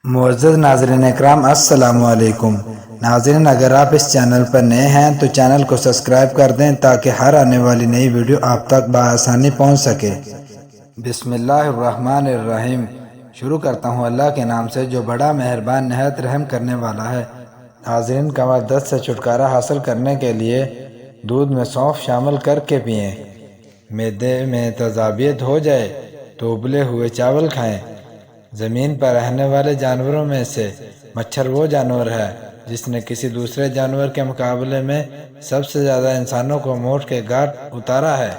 معزز ناظرین اکرام، السلام علیکم۔ ناظرین، اگر آپ اس چینل پر نئے ہیں تو چینل کو سبسکرائب کر دیں تاکہ ہر آنے والی نئی ویڈیو آپ تک بآسانی پہنچ سکے۔ بسم اللہ الرحمن الرحیم۔ شروع کرتا ہوں اللہ کے نام سے جو بڑا مہربان نہایت رحم کرنے والا ہے۔ ناظرین، کمر درد سے چھٹکارا حاصل کرنے کے لیے دودھ میں سونف شامل کر کے پئیں۔ معدے میں تیزابیت ہو جائے تو ابلے ہوئے چاول کھائیں۔ زمین پر رہنے والے جانوروں میں سے مچھر وہ جانور ہے جس نے کسی دوسرے جانور کے مقابلے میں سب سے زیادہ انسانوں کو موٹ کے گھاٹ اتارا ہے۔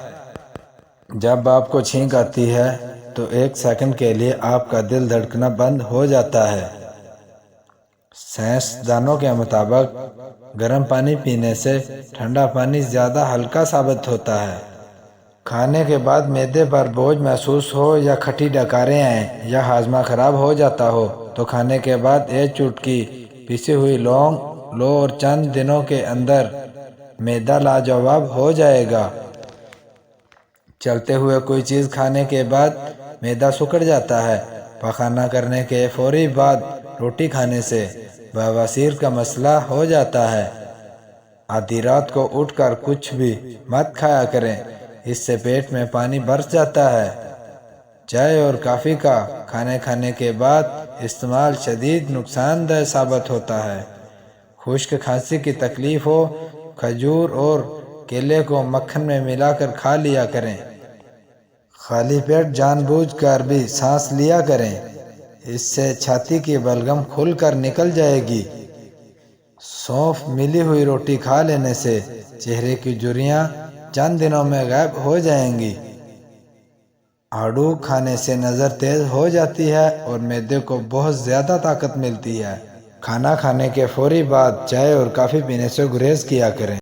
جب آپ کو چھینک آتی ہے تو ایک سیکنڈ کے لیے آپ کا دل دھڑکنا بند ہو جاتا ہے۔ سائنس دانوں کے مطابق گرم پانی پینے سے ٹھنڈا پانی زیادہ ہلکا ثابت ہوتا ہے۔ کھانے کے بعد معدے پر بوجھ محسوس ہو یا کھٹی ڈکاریں آئیں یا ہاضمہ خراب ہو جاتا ہو تو کھانے کے بعد ایک چٹکی پیسی ہوئی لونگ لو اور چند دنوں کے اندر معدہ لاجواب ہو جائے گا۔ چلتے ہوئے کوئی چیز کھانے کے بعد معدہ سکڑ جاتا ہے۔ پخانہ کرنے کے فوری بعد روٹی کھانے سے بواسیر کا مسئلہ ہو جاتا ہے۔ آدھی رات کو اٹھ کر کچھ بھی مت کھایا کریں، اس سے پیٹ میں پانی برس جاتا ہے۔ چائے اور کافی کا کھانے کے بعد استعمال شدید نقصان دہ ثابت ہوتا ہے۔ خشک کھانسی کی تکلیف ہو، کھجور اور کیلے کو مکھن میں ملا کر کھا لیا کریں۔ خالی پیٹ جان بوجھ کر بھی سانس لیا کریں، اس سے چھاتی کی بلغم کھل کر نکل جائے گی۔ سونف ملی ہوئی روٹی کھا لینے سے چہرے کی جھریاں چند دنوں میں غائب ہو جائیں گی۔ آڑو کھانے سے نظر تیز ہو جاتی ہے اور معدے کو بہت زیادہ طاقت ملتی ہے۔ کھانا کھانے کے فوری بعد چائے اور کافی پینے سے گریز کیا کریں۔